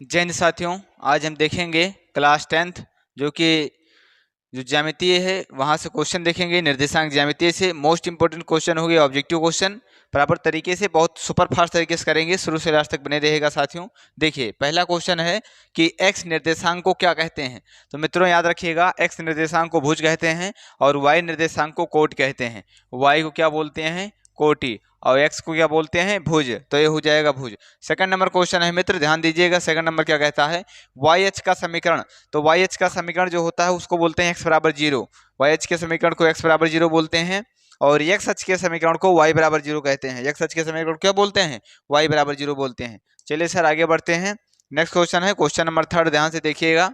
जय हिंद साथियों। आज हम देखेंगे क्लास 10th जो ज्यामितीय है वहां से क्वेश्चन देखेंगे। निर्देशांक ज्यामितीय से मोस्ट इंपोर्टेंट क्वेश्चन होंगे, ऑब्जेक्टिव क्वेश्चन बराबर तरीके से बहुत सुपर फास्ट तरीके से करेंगे। शुरू से लास्ट तक बने रहेगा साथियों। देखिए पहला क्वेश्चन है कि एक्स निर्देशांक को क्या कहते हैं। तो मित्रों याद रखिएगा, एक्स निर्देशांक को भुज कहते हैं और वाई निर्देशांक को कोट कहते हैं। वाई को क्या बोलते हैं? कोटि। और एक्स को क्या बोलते हैं? भुज। तो ये हो जाएगा भुज। सेकंड नंबर क्वेश्चन है मित्र, ध्यान दीजिएगा। सेकंड नंबर क्या कहता है? वाई एच का समीकरण। तो वाई एच का समीकरण जो होता है उसको बोलते हैं एक्स बराबर जीरो। वाई एच के समीकरण को एक्स बराबर जीरो बोलते हैं और एक्स एच के समीकरण को वाई बराबर जीरो कहते हैं। एक्स एच के समीकरण को क्या बोलते हैं? वाई बराबर जीरो बोलते हैं। चलिए सर आगे बढ़ते हैं। नेक्स्ट क्वेश्चन है क्वेश्चन नंबर थर्ड, ध्यान से देखिएगा,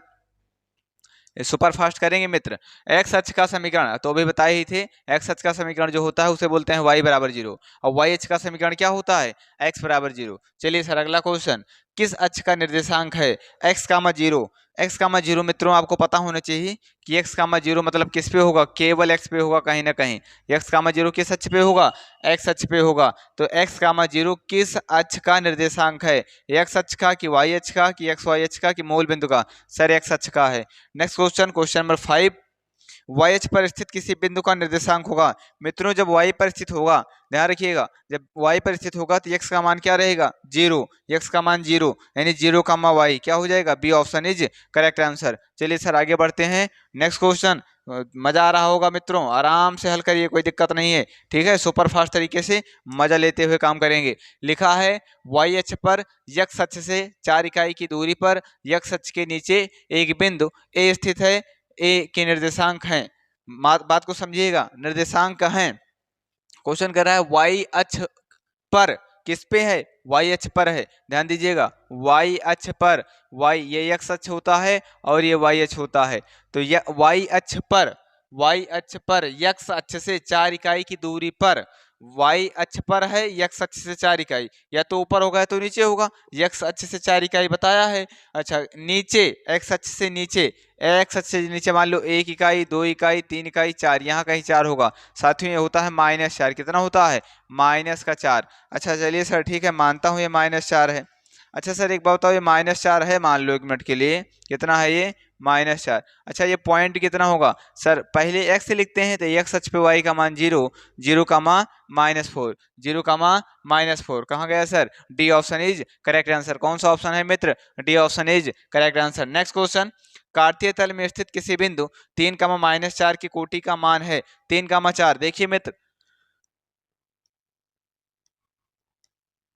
सुपर फास्ट करेंगे मित्र। एक्स अक्ष का समीकरण तो अभी बताए ही थे, एक्स अक्ष का समीकरण जो होता है उसे बोलते हैं वाई बराबर जीरो और वाई अक्ष का समीकरण क्या होता है? एक्स बराबर जीरो। चलिए सर अगला क्वेश्चन, किस अक्ष का निर्देशांक है X comma zero? X comma zero मित्रों आपको पता होना चाहिए कि एक्स कामा जीरो मतलब किस पे होगा? केवल एक्स पे होगा कहीं ना कहीं। एक्स कामा जीरो किस अक्ष पे होगा? एक्स अक्ष पे होगा। तो एक्स कामा जीरो किस अक्ष का निर्देशांक है? एक्स अक्ष का कि वाई अक्ष का कि एक्स वाई अक्ष का कि मूल बिंदु का? सर एक्स अक्ष का है। Next question, question number 5, Y H पर स्थित किसी बिंदु का निर्देशांक होगा। मित्रों जब वाई पर स्थित होगा, ध्यान रखिएगा, जब वाई पर स्थित होगा तो एक्स का मान क्या रहेगा? जीरो। एक्स का मान जीरो यानी जीरो कामा वाई क्या हो जाएगा? B option is correct answer. चलिए सर आगे बढ़ते हैं। नेक्स्ट क्वेश्चन, मजा आ रहा होगा मित्रों, आराम से हल करिए, कोई दिक्कत नहीं है, ठीक है। सुपर फास्ट तरीके से मजा लेते हुए काम करेंगे। लिखा है वाई एच पर एक्स अक्ष से 4 इकाई की दूरी पर एक्स अक्ष के नीचे एक बिंदु ए स्थित है। ए के निर्देशांक हैं, बात को समझिएगा, निर्देशांक हैं। क्वेश्चन कर रहा है वाई अक्ष पर, किस पे है? वाई अक्ष पर है। ध्यान दीजिएगा, वाई अक्ष पर, वाई ये एक्स अक्ष होता है और ये वाई अक्ष होता है। तो ये वाई अक्ष पर, वाई अक्ष पर एक्स अक्ष से 4 इकाई की दूरी पर, वाई अक्ष पर है एक्स अक्ष से 4 इकाई, या तो ऊपर होगा या तो नीचे होगा। एक्स अक्ष से 4 इकाई बताया है। अच्छा नीचे, एक्स अक्ष से नीचे, एक्स अक्ष से नीचे मान लो 1 इकाई 2 इकाई 3 इकाई 4, यहाँ कहीं 4 होगा साथियों। ये होता है -4। कितना होता है? -4। अच्छा चलिए सर ठीक है, मानता हूँ ये -4 है। अच्छा सर एक बात बताओ, ये -4 है मान लो 1 मिनट के लिए, कितना है ये? -4। अच्छा ये पॉइंट कितना होगा? सर पहले एक्स लिखते हैं तो एक्स अक्ष पे वाई का मान zero, zero comma -4, zero comma -4, कहाँ गया sir? D option is correct answer. कौन सा ऑप्शन है मित्र? D option is correct answer. Next question, कार्तीय तल में स्थित किसी बिंदु 3, -4 की कोटि का मान है 3, 4। देखिए मित्र,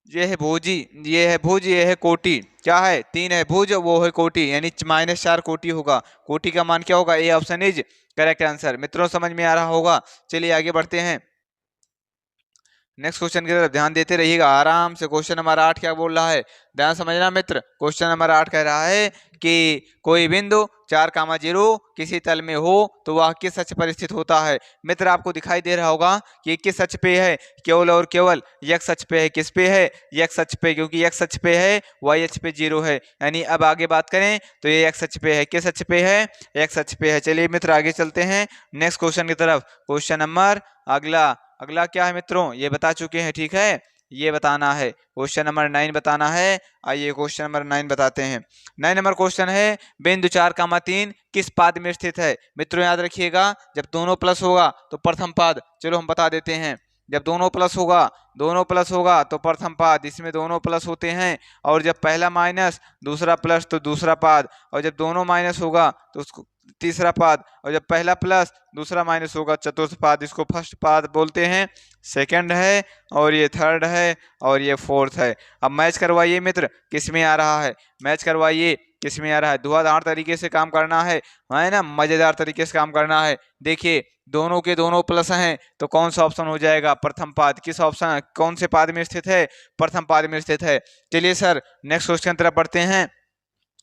ये है भुजी, ये है भुज, ये है कोटि। क्या है? 3 है भुज, वो है कोटि, यानी -4 कोटि होगा। कोटि का मान क्या होगा? A option is correct answer. मित्रों समझ में आ रहा होगा। चलिए आगे बढ़ते हैं, नेक्स्ट क्वेश्चन की तरफ ध्यान देते रहिएगा आराम से। क्वेश्चन नंबर 8 क्या बोल रहा है, ध्यान समझना मित्र। क्वेश्चन नंबर 8 कह रहा है कि कोई बिंदु 4, 0 किसी तल में हो तो वह किस अक्ष पर स्थित होता है। मित्र आपको दिखाई दे रहा होगा कि किस अक्ष पे है, केवल और केवल एक्स अक्ष पे है। किस पे है? एक्स अक्ष पे, क्योंकि एक्स अक्ष पे है, वाई अक्ष पे 0 है। यानी अब आगे बात करें तो ये एक्स अक्ष पे है। किस अक्ष पे है? एक्स अक्ष पे है। चलिए मित्र आगे चलते हैं नेक्स्ट क्वेश्चन की तरफ। क्वेश्चन नंबर अगला, अगला क्या है मित्रों? ये बता चुके हैं, ठीक है, ये बताना है। क्वेश्चन नंबर 9 बताना है। आइए क्वेश्चन नंबर 9 बताते हैं। 9 नंबर क्वेश्चन है, बिंदु 4, 3 किस पाद में स्थित है? मित्रों याद रखिएगा, जब दोनों प्लस होगा तो प्रथम पाद, चलो हम बता देते हैं। जब दोनों प्लस होगा, दोनों प्लस होगा तो प्रथम पाद, इसमें दोनों प्लस होते हैं। और जब पहला माइनस दूसरा प्लस तो दूसरा पाद, और जब दोनों माइनस होगा तो उसको तीसरा पाद, और जब पहला प्लस दूसरा माइनस होगा चतुर्थ पाद। इसको फर्स्ट पाद बोलते हैं, सेकंड है, और ये थर्ड है, और ये फोर्थ है। अब मैच करवाइए मित्र, किस में आ रहा है? मैच करवाइए किस में आ रहा है। धुआंधार तरीके से काम करना है ना, मजेदार तरीके से काम करना है। देखिए दोनों के दोनों प्लस हैं तो कौन सा ऑप्शन हो जाएगा? प्रथम पाद। किस ऑप्शन, कौन से पाद में स्थित है? प्रथम पाद में स्थित है। चलिए सर नेक्स्ट क्वेश्चन तरफ बढ़ते हैं।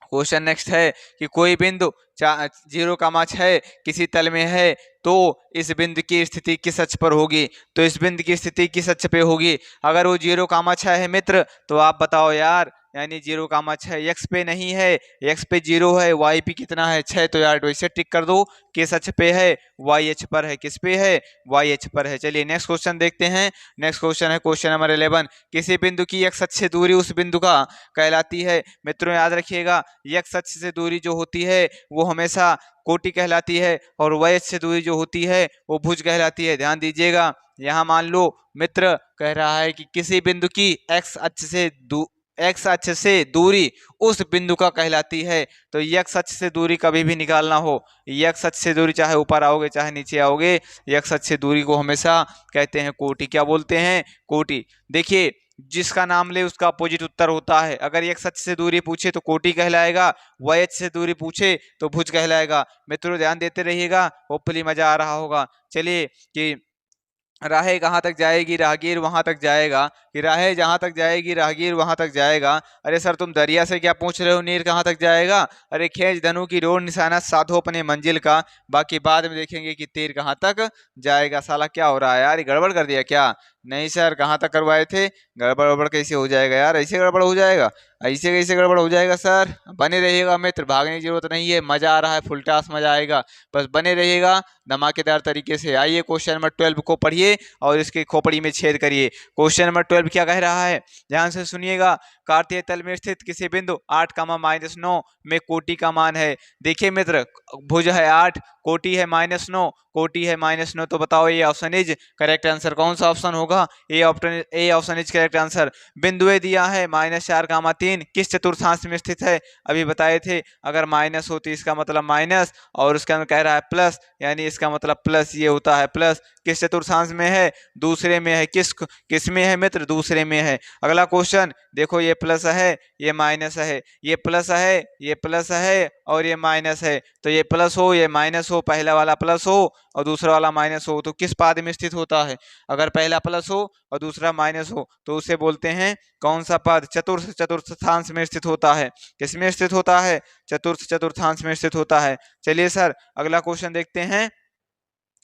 क्वेश्चन नेक्स्ट है कि कोई बिंदु 0, 6 किसी तल में है तो इस बिंदु की स्थिति किस अक्ष पर होगी? तो इस बिंदु की स्थिति किस अक्ष पे होगी? अगर वो 0, 6 है मित्र तो आप बताओ यार, यानी 0,6 x पे नहीं है, x पे 0 है, y पे कितना है 6, तो यार वैसे टिक कर दो, किस अक्ष पे है, y अक्ष पर है, किस पे है, y अक्ष पर है। चलिए नेक्स्ट क्वेश्चन देखते हैं। नेक्स्ट क्वेश्चन है क्वेश्चन नंबर 11, किसी बिंदु की x अक्ष से दूरी उस बिंदु का कहलाती है। मित्रों याद रखिएगा, x अक्ष से दूरी जो होती है वो हमेशा कोटि कहलाती है, और y अक्ष से दूरी जो होती है वो भुज कहलाती है। ध्यान दीजिएगा, यहाँ मान लो मित्र कह रहा है कि किसी बिंदु की x अक्ष से दूरी उस बिंदु का कहलाती है। तो x अक्ष से दूरी कभी भी निकालना हो, x अक्ष से दूरी चाहे ऊपर आओगे चाहे नीचे आओगे, x अक्ष से दूरी को हमेशा कहते हैं कोटि। क्या बोलते हैं? कोटि। देखिए, जिसका नाम ले उसका अपोजिट उत्तर होता है। अगर x अक्ष से दूरी पूछे तो कोटि कहलाएगा, y अक्ष से दूरी पूछे तो भुज कहलाएगा। मित्रों ध्यान देते रहिएगा, होपफुली मजा आ रहा होगा। चलिए कि राहें कहाँ तक जाएगी राहगीर वहां तक जाएगा, कि राहें जहां तक जाएगी राहगीर वहां तक जाएगा। अरे सर तुम दरिया से क्या पूछ रहे हो, नीर कहाँ तक जाएगा? अरे खींच धनु की डोर निशाना साधो अपने मंजिल का, बाकी बाद में देखेंगे कि तीर कहाँ तक जाएगा। साला क्या हो रहा है यार, ये गड़बड़ कर दिया क्या? नहीं सर, कहाँ तक करवाए थे? गड़बड़ कैसे हो जाएगा यार, ऐसे गड़बड़ हो जाएगा? ऐसे कैसे गड़बड़ हो जाएगा सर? बने रहिएगा मित्र, भागने की जरूरत नहीं है, मजा आ रहा है, फुल टास मजा आएगा, बस बने रहिएगा धमाकेदार तरीके से। आइए क्वेश्चन नंबर 12 को पढ़िए और इसके खोपड़ी में छेद करिए। क्वेश्चन नंबर 12 क्या कह रहा है, ध्यान से सुनिएगा। कार्तीय तल में स्थित किसी बिंदु 8,-9 में कोटि का मान है। देखिए मित्र, भुज है 8, कोटि है -9, कोटि है -9, तो बताओ ये ऑप्शन इज करेक्ट आंसर कौन सा ऑप्शन होगा? A option is correct answer. बिंदु ए दिया है -4,3, किस चतुर्थांश में स्थित है? अभी बताए थे, अगर माइनस हो तो इसका मतलब माइनस, और उसके अंदर कह रहा है प्लस, यानी इसका मतलब प्लस, ये होता है प्लस। किस चतुर्थांश में है? दूसरे में है। किस में है मित्र? दूसरे में है। अगला क्वेश्चन देखो, ये प्लस है, ये माइनस है, ये प्लस है, ये प्लस है, और ये माइनस है। तो ये प्लस हो ये माइनस हो, पहला वाला प्लस हो और दूसरा वाला माइनस हो, तो किस पाद में स्थित होता है? अगर पहला प्लस हो और दूसरा माइनस हो तो उसे बोलते हैं कौन सा पद? चतुर्थांश में स्थित होता है। किस में स्थित होता है? चतुर्थांश में स्थित होता है। चलिए सर अगला क्वेश्चन देखते हैं,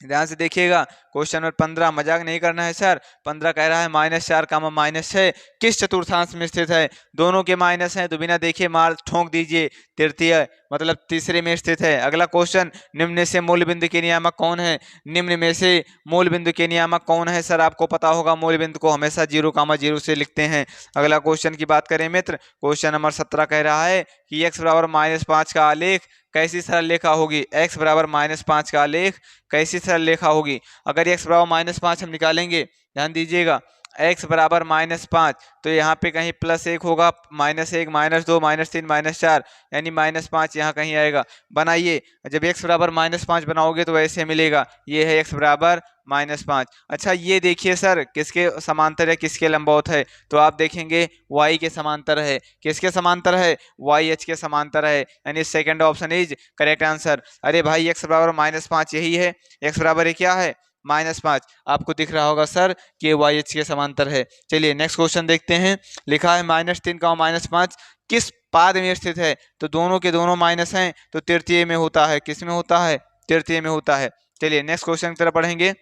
ध्यान से देखिएगा। क्वेश्चन नंबर 15, मजाक नहीं करना है सर। 15 कह रहा है -4, -6 किस चतुर्थांश में स्थित है? दोनों के माइनस हैं तो बिना देखे मार ठोक दीजिए, तृतीय मतलब तीसरे में स्थित है। अगला क्वेश्चन, निम्न में से मूल बिंदु के नियामक कौन है? निम्न में से मूल बिंदु के नियामक कौन है? सर आपको पता होगा, मूल बिंदु को हमेशा 0,0 से लिखते हैं। अगला क्वेश्चन की बात करें मित्र, क्वेश्चन नंबर 17 कह रहा है कि x बराबर -5 का आलेख कैसी सरल रेखा होगी? x बराबर -5 का आलेख कैसी सरल रेखा होगी? अगर x बराबर -5 हम निकालेंगे, ध्यान दीजिएगा, x बराबर -5, तो यहाँ पे कहीं +1 होगा, -1, -2, -3, -4, यानी -5 यहाँ कहीं आएगा। बनाइए, जब x बराबर -5 बनाओगे तो ऐसे मिलेगा, ये है x बराबर -5। अच्छा ये देखिए सर, किसके समांतर है, किसके लंबवत है? तो आप देखेंगे y के समांतर है। किसके समांतर है? y h के समांतर है, यानी second option is correct answer. अरे भाई x बराबर -5 यही है, x बराबर ये क्या है? -5। आपको दिख रहा होगा सर कि y h के समांतर है। चलिए नेक्स्ट क्वेश्चन देखते हैं। लिखा है -3 का -5 किस पाद में स्थित है? तो दोनों के दोनों माइनस हैं तो तृतीय में होता है। किस में होता है? तृतीय में होता है। चलिए नेक्स्ट क्वेश्चन की तरफ पढ़ेंगे।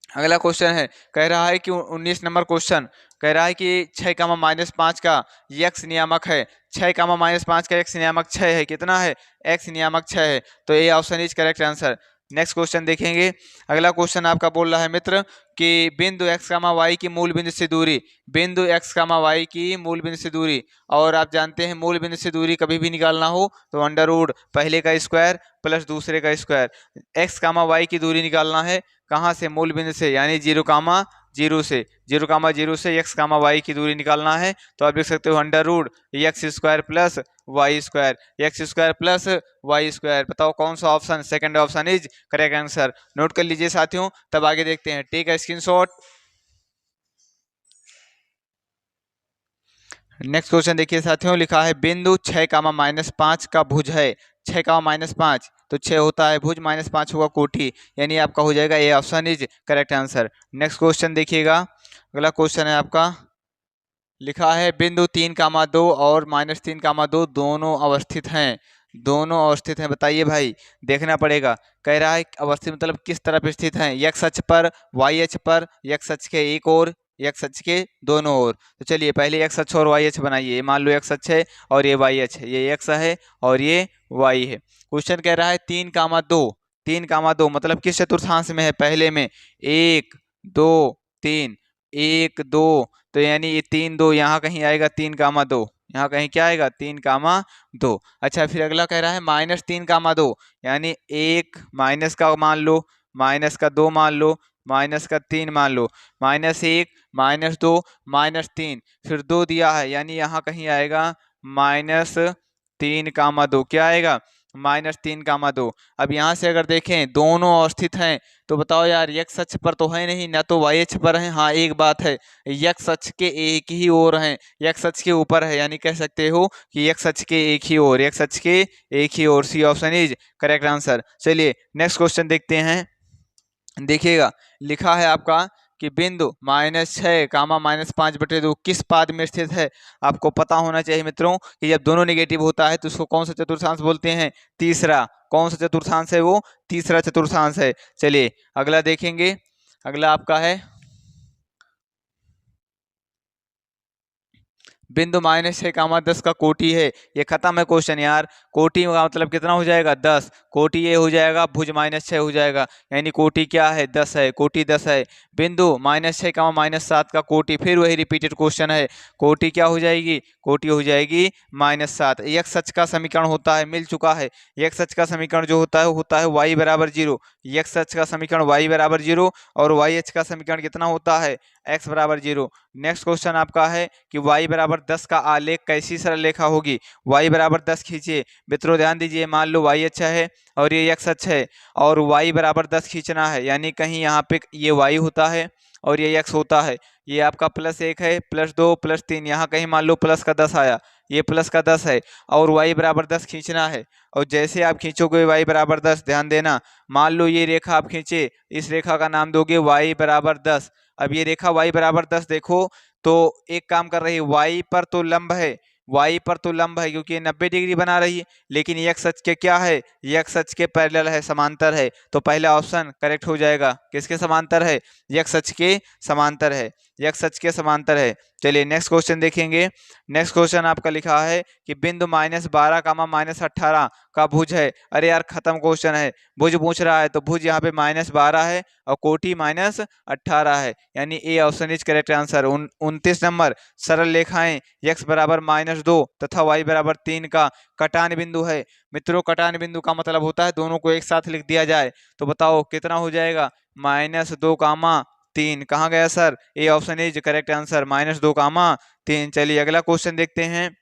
अगला क्वेश्चन है, कह रहा है कि 19 नंबर क्वेश्चन कह रहा है कि 6,-5 का x नियामक है। 6,-5 का x नियामक 6 है। कितना है? x नियामक 6 है, तो ये option is correct answer. Next question देखेंगे। अगला क्वेश्चन आपका बोल रहा है मित्र कि बिंदु x, y की मूल बिंदु से दूरी, बिंदु x, y की मूल बिंदु से दूरी, और आप जानते हैं मूल बिंदु से दूरी कभी भी निकालना हो तो अंडर पहले का स्क्वायर प्लस दूसरे का स्क्वायर। x, y की दूरी निकालना है कहाँ से? मूल बिंदु से, यानी 0,0 से, 0,0 से x, y की दूरी निकालना है। तो आप देख सकते हो अंडर√x² plus y², x² plus y²। बताओ कौन सा option? Second option is correct answer. Note कर लीजिए साथियों, तब आगे देखते हैं। Take a screenshot. Next question देखिए साथियों, लिखा है बिंदु 6,-5 का भुज है। 6,-5 तो 6 होता है भुज, -5 होगा कोटि, यानी आपका हो जाएगा A option is correct answer. Next question देखिएगा। अगला क्वेश्चन है आपका, लिखा है बिंदु 3,2 और -3,2 दोनों अवस्थित हैं। दोनों अवस्थित हैं, बताइए भाई, देखना पड़ेगा। कह रहा है अवस्थित मतलब किस तरफ स्थित हैं? x अक्ष पर, y अक्ष पर, x अक्ष के एक ओर, एक्स अक्ष के दोनों ओर। तो चलिए पहले एक्स अक्ष और वाई अक्ष बनाइए। ये मान लो एक्स अक्ष है और ये वाई अक्ष है, ये एक्स है और ये वाई है। क्वेश्चन कह रहा है 3,2, 3,2 मतलब किस चतुर्थांश में है? पहले में 1 2 3, 1 2, तो यानी ये 3 2 यहाँ कहीं आएगा, 3,2 यहाँ कहीं क्या आएगा? 3,2। अच्छा फिर अगला कह रहा है -3,2, यानी 1 माइनस का मान लो, -2 मान लो, -3 मान लो, -1 -2 -3, फिर 2 दिया है यानी यहाँ कहीं आएगा -3,2। क्या आएगा? -3,2। अब यहाँ से अगर देखें दोनों अवस्थित हैं तो बताओ यार एक्स अक्ष पर तो है नहीं ना, तो वाई अक्ष पर है। हाँ एक बात है, एक्स अक्ष के एक ही ओर है, एक्स अक्ष के ऊपर है, यानी कह सकते हो कि एक्स अक्ष के एक ही ओर, एक्स अक्ष के एक ही ओर। C option is correct answer. चलिए नेक्स्ट क्वेश्चन देखते हैं। देखिएगा लिखा है आपका कि बिंदु -6, -5/2 किस पाद में स्थित है? आपको पता होना चाहिए मित्रों कि जब दोनों नेगेटिव होता है तो उसको कौन सा चतुर्थांश बोलते हैं? तीसरा। कौन सा चतुर्थांश है वो? तीसरा चतुर्थांश है। चलिए अगला देखेंगे। अगला आपका है बिंदु -6, 10 का कोटि है। ये खत्म है क्वेश्चन यार। कोटि का मतलब कितना हो जाएगा? 10। कोटि ये हो जाएगा, भुज -6 हो जाएगा, यानी कोटि क्या है? 10 है, कोटि 10 है। बिंदु -6, -7 का कोटि, फिर वही रिपीटेड क्वेश्चन है। कोटि क्या हो जाएगी? कोटि हो जाएगी -7। एक्स अक्ष का समीकरण होता है, मिल चुका है। एक्स अक्ष का समीकरण जो होता है y बराबर 0। एक्स अक्ष का समीकरण y बराबर 0 और y अक्ष का समीकरण कितना होता है? x बराबर 0। नेक्स्ट क्वेश्चन आपका है कि y बराबर 10 का आलेख कैसी सरल रेखा होगी? y बराबर 10 खींचिए। मित्रों ध्यान दीजिए, मान लो y अच्छा है और ये x अच्छा है और y बराबर 10 खींचना है, यानी कहीं यहाँ पे ये y होता है और ये x होता है। ये आपका +1 है, +2 +3, यहाँ कहीं मान लो प्लस का 10 आया, ये प्लस का 10 है और y बराबर 10 खींचना है। और जैसे आप खींचोगे y बराबर 10, ध्यान देना, मान लो ये रेखा आप खींचे, इस रेखा का नाम दोगे y बराबर 10। अब ये रेखा y बराबर 10 देखो तो एक काम कर रही है, y पर तो लंब है, y पर तो लंब है क्योंकि ये 90 डिग्री बना रही है, लेकिन x अक्ष के क्या है? x अक्ष के पैरेलल है, समांतर है। तो पहला ऑप्शन करेक्ट हो जाएगा। किसके समांतर है? x अक्ष के समांतर है, x अक्ष के समांतर है। चलिए नेक्स्ट क्वेश्चन देखेंगे। नेक्स्ट क्वेश्चन आपका लिखा है कि बिंदु -12, -18 का भुज है। अरे यार खत्म क्वेश्चन है, भुज पूछ रहा है तो भुज यहाँ पे -12 है और कोटि -18 है, यानी A option is correct answer. 29 number, सरल रेखाएं x बराबर -2 तथा y बराबर 3 का कटान बिंदु है। मित्रों कटान बिंदु का मतलब होता है दोनों को एक साथ लिख दिया जाए। तो बताओ कितना हो जाएगा? -2, 3। कहाँ गया sir? A option is correct answer, -2, 3। चलिए अगला क्वेश्चन देखते हैं।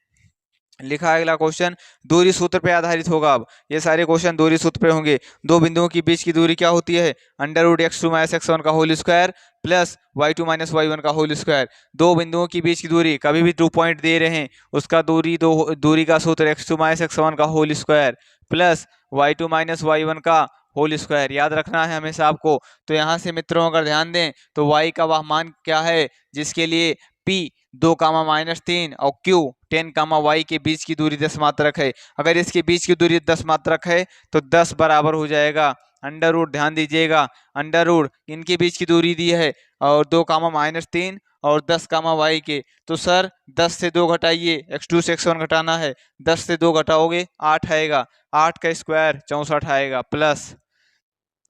लिखा है अगला क्वेश्चन दूरी सूत्र पे आधारित होगा। अब ये सारे क्वेश्चन दूरी सूत्र पे होंगे। दो बिंदुओं के बीच की दूरी क्या होती है? √x2 - x1 का whole square plus y2 - y1 का होल स्क्वायर। दो बिंदुओं के बीच की दूरी, कभी भी 2 पॉइंट दे रहे हैं उसका दूरी का सूत्र x2 - x1 का whole square plus y2 - y1 का होल स्क्वायर, याद रखना है हमेशा आपको। तो यहाँ से मित्रों अगर ध्यान दें तो y का वह मान क्या है जिसके लिए p 2, -3 और q 10, y के बीच की दूरी 10 मात्रक है। अगर इसके बीच की दूरी 10 मात्रक है तो 10 बराबर हो जाएगा √, ध्यान दीजिएगा √, इनके बीच की दूरी दी है और 2, -3 और 10, y के। तो सर 10 से 2 घटाइए, x2 से x1 घटाना है, 10 से 2 घटाओगे 8 आएगा, 8 का स्क्वायर 64 आएगा प्लस,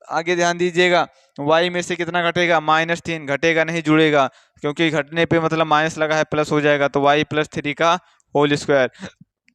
आगे ध्यान दीजिएगा y में से कितना घटेगा? -3 घटेगा नहीं, जुड़ेगा, क्योंकि घटने पे मतलब माइनस लगा है, प्लस हो जाएगा। तो y + 3 का होल स्क्वायर,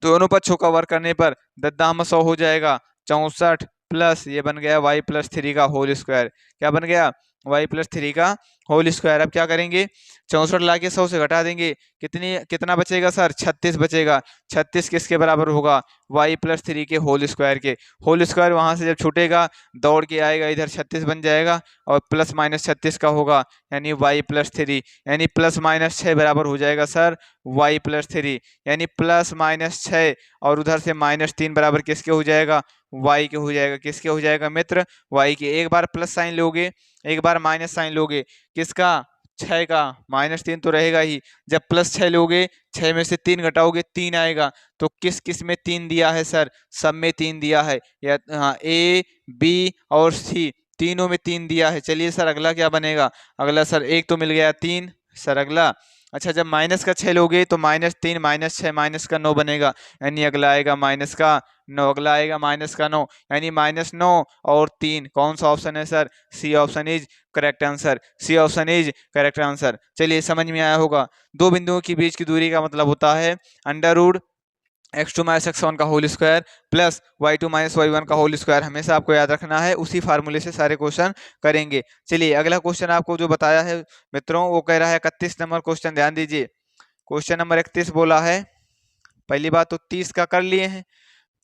दोनों पक्षों का वर्ग करने पर 10×100 हो जाएगा 64 प्लस ये बन गया y + 3 का होल स्क्वायर। क्या बन गया? y + 3 का होल स्क्वायर। अब क्या करेंगे? 64 लाके 100 से घटा देंगे, कितना बचेगा सर? 36 बचेगा। 36 किसके बराबर होगा? y + 3 के होल स्क्वायर के। होल स्क्वायर वहां से जब छूटेगा दौड़ के आएगा इधर, 36 बन जाएगा और प्लस माइनस 36 का होगा, यानी y + 3, यानी +-6 बराबर हो जाएगा सर y + 3, यानी +-6 और उधर से -3 बराबर किसके हो जाएगा? y के हो जाएगा। किसके हो जाएगा मित्र? y के। एक बार प्लस साइन लोगे, एक बार माइनस साइन लोगे, किसका? 6 का। -3 तो रहेगा ही। जब +6 लोगे, 6 में से 3 घटाओगे 3 आएगा। तो किस किस में 3 दिया है सर? सब में 3 दिया है, या हाँ a, b और c तीनों में 3 दिया है। चलिए सर अगला क्या बनेगा? अगला सर एक तो मिल गया 3, सर अगला, अच्छा जब माइनस का 6 लोगे तो -3 -6 माइनस का 9 बनेगा, यानी अगला आएगा माइनस का 9, अगला आएगा माइनस का 9, यानी -9 और 3, कौन सा ऑप्शन है sir? C option is correct answer, C option is correct answer. चलिए समझ में आया होगा। दो बिंदुओं के बीच की दूरी का मतलब होता है √(x2 - x1) का whole square plus (y2 - y1) का होल स्क्वायर। हमेशा आपको याद रखना है, उसी फार्मूले से सारे क्वेश्चन करेंगे। चलिए अगला क्वेश्चन आपको जो बताया है मित्रों, वो कह रहा है 31 नंबर क्वेश्चन, ध्यान दीजिए। क्वेश्चन नंबर 31 बोला है, पहली बात तो 30 का कर लिए हैं,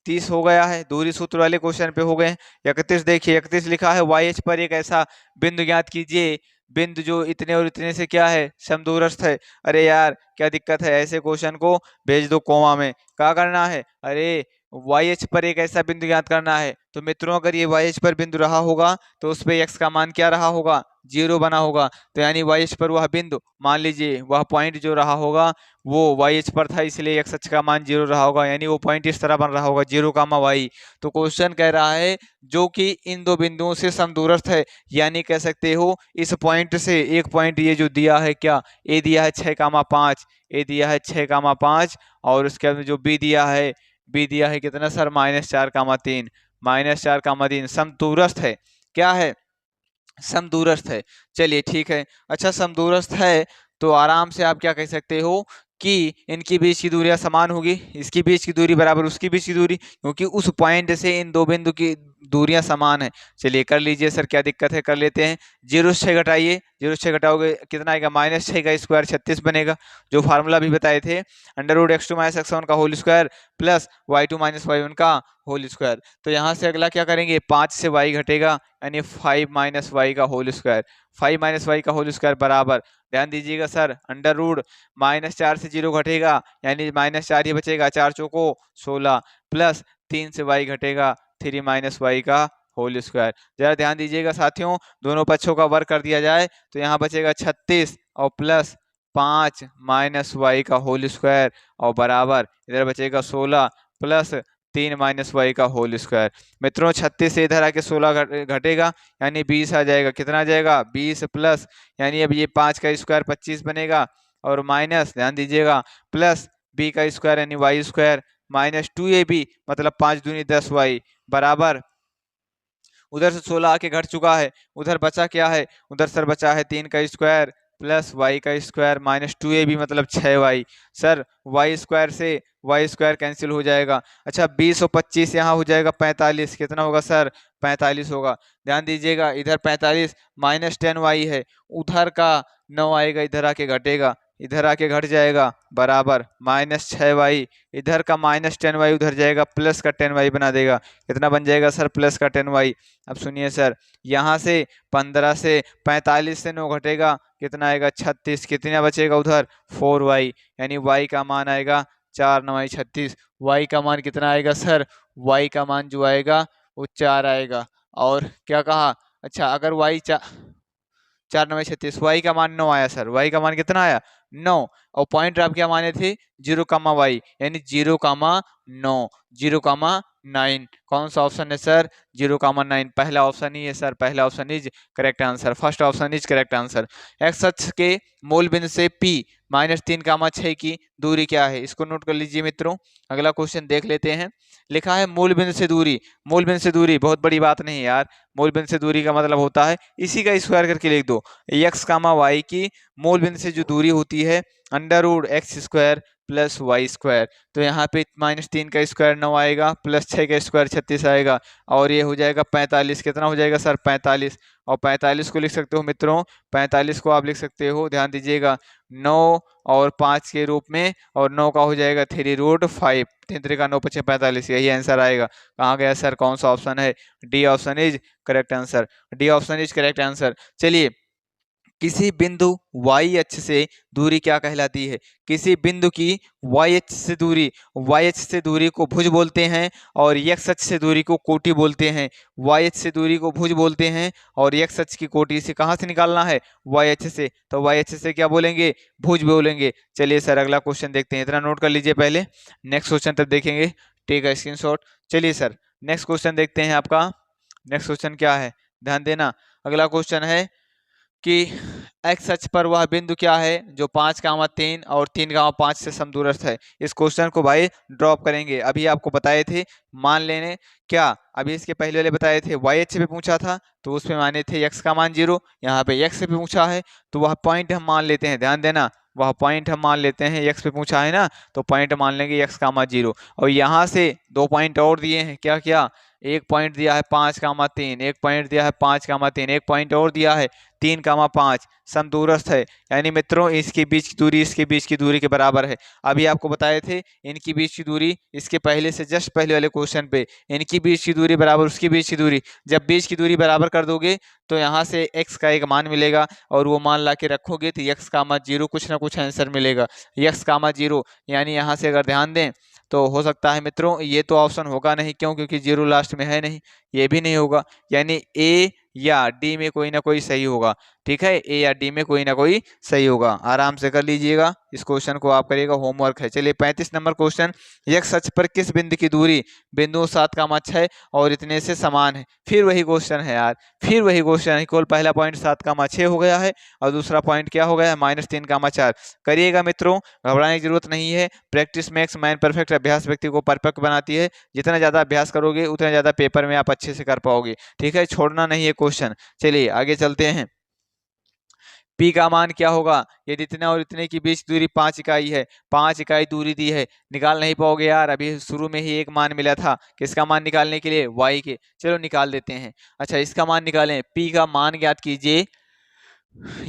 30 हो गया है, दूरी सूत्र वाले क्वेश्चन पे हो गए हैं। 31 देखिए, 31 लिखा है YH पर एक ऐसा बिंदु ज्ञात कीजिए, बिंदु जो इतने और इतने से क्या है, समदूरस्थ है। अरे यार क्या दिक्कत है, ऐसे क्वेश्चन को भेज दो कोमा में। क्या करना है, अरे YH पर एक ऐसा बिंदु ज्ञात करना है। तो मित्रों अगर ये YH पर बिंदु रहा होगा तो उस पे x का मान क्या रहा होगा, 0 बना होगा। तो यानी YH पर वह बिंदु, मान लीजिए वह पॉइंट जो रहा होगा वो YH पर था, इसलिए x अक्ष का मान 0 रहा होगा, यानी वो पॉइंट इस तरह बन रहा होगा 0, y। तो क्वेश्चन कह रहा है जो कि इन दो बिंदुओं से समदूरस्थ है, यानी कह सकते हो इस पॉइंट से एक पॉइंट ये जो दिया है, क्या ए दिया है 6,5, ए दिया है 6,5, और उसके बाद जो बी दिया है, बी दिया है कितना सर, -4,3, -4,3 समदूरस्थ है। क्या है, समदूरस्थ है। चलिए ठीक है, अच्छा समदूरस्थ है तो आराम से आप क्या कह सकते हो कि इनकी बीच की दूरियां समान होगी, इसकी बीच की दूरी बराबर उसकी बीच की दूरी, क्योंकि उस पॉइंट से इन दो बिंदु की दूरियां समान है। चलिए कर लीजिए सर, क्या दिक्कत है, कर लेते हैं। 0 से 6 घटाइए, 0 से 6 घटाओगे कितना आएगा, -6 का स्क्वायर 36 बनेगा, जो फार्मूला भी बताए थे, √(x2 - x1) का whole square plus (y2 - y1) का होल स्क्वायर। तो यहाँ से अगला क्या करेंगे, 5 से y घटेगा, यानी 5 - y का होल स्क्वायर, 5 - y का होल स्क्वायर बराबर, ध्यान दीजिएगा सर, √(-4 से 0 घटेगा, यानी -4 ही बचेगा, 4 चौको 16, प्लस 3 से y घटेगा, 3 - y का होल स्क्वायर। जरा ध्यान दीजिएगा साथियों, दोनों पक्षों का वर्ग कर दिया जाए तो यहाँ बचेगा 36 और प्लस 5 - y का होल स्क्वायर, और बराबर इधर बचेगा 16 प्लस 3 - y का होल स्क्वायर। मित्रों 36 से इधर आके 16 घटेगा, यानी 20 आ जाएगा, कितना आ जाएगा, 20 प्लस, यानी अब ये 5 का स्क्वायर 25 बनेगा, और माइनस ध्यान दीजिएगा प्लस b का स्क्वायर यानी y स्क्वायर -2ab, मतलब 5 दूनी 10y, बराबर उधर से 16 आके घट चुका है, उधर बचा क्या है, उधर सर बचा है 3 का स्क्वायर प्लस y का स्क्वायर -2ab, मतलब 6y। सर y स्क्वायर से y स्क्वायर कैंसिल हो जाएगा। अच्छा 20 और 25 यहाँ हो जाएगा 45, कितना होगा सर, 45 होगा। ध्यान दीजिएगा इधर 45 -10y है, उधर का 9 आएगा, इधर आके घटेगा, इधर आके घट जाएगा, बराबर -6y, इधर का -10y उधर जाएगा, प्लस का 10y बना देगा, कितना बन जाएगा सर, प्लस का 10y। अब सुनिए सर, यहाँ से 15 से 45 से 9 घटेगा, कितना आएगा 36, कितना बचेगा उधर 4y, यानी y का मान आएगा 4 9 36, y का मान कितना आएगा सर, y का मान जो आएगा वो 4 आएगा। और क्या कहा, अच्छा अगर y 4 9 36, y का मान 9 आया सर, y का मान कितना आया 9, और पॉइंट आप क्या माने थे 0, y, यानी 0,9, 0,9, कौन सा ऑप्शन है सर, 0,9, पहला ऑप्शन ही है सर, पहला option is correct answer, first option is correct answer. X अक्ष के मूल बिंदु से P -3,6 की दूरी क्या है, इसको नोट कर लीजिए मित्रों। अगला क्वेश्चन देख लेते हैं, लिखा है मूल बिंदु से दूरी, मूल बिंदु से दूरी बहुत बड़ी बात नहीं यार, मूल बिंदु से दूरी का मतलब होता है इसी का स्क्वायर करके लिख दो, x, y की मूल बिंदु से जो दूरी होती है √(x² + y²। तो यहाँ पे -3 का स्क्वायर 9 आएगा, प्लस 6 का स्क्वायर 36 आएगा, और ये हो जाएगा 45, कितना हो जाएगा सर 45, और 45 को लिख सकते हो मित्रों, 45 को आप लिख सकते हो, ध्यान दीजिएगा 9 और 5 के रूप में, और 9 का हो जाएगा 3√5, 3 3 का 9 5 45, यही आंसर आएगा। कहाँ गया सर, कौन सा ऑप्शन है, D option is correct answer, D option is correct answer. चलिए किसी बिंदु y अक्ष से दूरी क्या कहलाती है, किसी बिंदु की y अक्ष से दूरी, y अक्ष से दूरी को भुज बोलते हैं, और x अक्ष से दूरी को कोटि बोलते हैं। y अक्ष से दूरी को भुज बोलते हैं, और x अक्ष की कोटि से कहाँ से निकालना है, y अक्ष से, तो y अक्ष से क्या बोलेंगे, भुज बोलेंगे। चलिए सर अगला क्वेश्चन देखते हैं, इतना नोट कर लीजिए पहले, नेक्स्ट क्वेश्चन तब देखेंगे, टेक अ स्क्रीनशॉट। चलिए सर नेक्स्ट क्वेश्चन देखते हैं आपका, नेक्स्ट क्वेश्चन क्या है, ध्यान देना। अगला क्वेश्चन है कि एक्स अक्ष पर वह बिंदु क्या है जो 5, 3 और 3, 5 से समदूरस्थ है। इस क्वेश्चन को भाई ड्रॉप करेंगे। अभी आपको बताए थे मान लेने क्या, अभी इसके पहले वाले बताए थे वाई अक्ष पे पूछा था तो उसमें माने थे x का मान 0, यहाँ पे x पे पूछा है तो वह पॉइंट हम मान लेते हैं। ध्यान देना, वह पॉइंट हम मान लेते हैं, x पे पूछा है ना तो पॉइंट मान लेंगे x का मान 0। और यहाँ से 2 पॉइंट और दिए हैं, क्या क्या, एक पॉइंट दिया है 5, 3, एक पॉइंट दिया है 5, 3, एक पॉइंट और दिया है 3, 5 समदूरस्थ है। यानी मित्रों इसके बीच की दूरी इसके बीच की दूरी के बराबर है। अभी आपको बताए थे इनकी बीच की दूरी, इसके पहले से जस्ट पहले वाले क्वेश्चन पे इनकी बीच की दूरी बराबर उसकी बीच की दूरी। जब बीच की दूरी बराबर कर दोगे तो यहाँ से x का एक मान मिलेगा और वो मान ला के रखोगे तो x का मान 0 कुछ ना कुछ आंसर मिलेगा। x का मान 0 यानी यहाँ से अगर ध्यान दें तो हो सकता है मित्रों ये तो ऑप्शन होगा नहीं, क्यों, क्योंकि 0 लास्ट में है नहीं, ये भी नहीं होगा। यानी ए या डी में कोई ना कोई सही होगा। ठीक है, ए या डी में कोई ना कोई सही होगा। आराम से कर लीजिएगा, इस क्वेश्चन को आप करिएगा, होमवर्क है। चलिए 35 नंबर क्वेश्चन, x अक्ष पर किस बिंदु की दूरी बिंदु 7, 6 और इतने से समान है। फिर वही क्वेश्चन है यार, फिर वही क्वेश्चन है। केवल पहला पॉइंट 7, 6 हो गया है और दूसरा पॉइंट क्या हो गया है -3, 4। करिएगा मित्रों, घबराने की जरूरत नहीं है। प्रैक्टिस मेक्स मैन परफेक्ट, अभ्यास व्यक्ति को परफेक्ट बनाती है। जितना ज्यादा अभ्यास करोगे उतना ज्यादा पेपर में आप अच्छे से कर पाओगे। ठीक है, छोड़ना नहीं है क्वेश्चन। चलिए आगे चलते हैं। P का मान क्या होगा यदि इतने और इतने की बीच दूरी 5 इकाई है। 5 इकाई दूरी दी है, निकाल नहीं पाओगे यार, अभी शुरू में ही एक मान मिला था। किसका मान निकालने के लिए, y के। चलो निकाल देते हैं। अच्छा इसका मान निकालें, P का मान ज्ञात कीजिए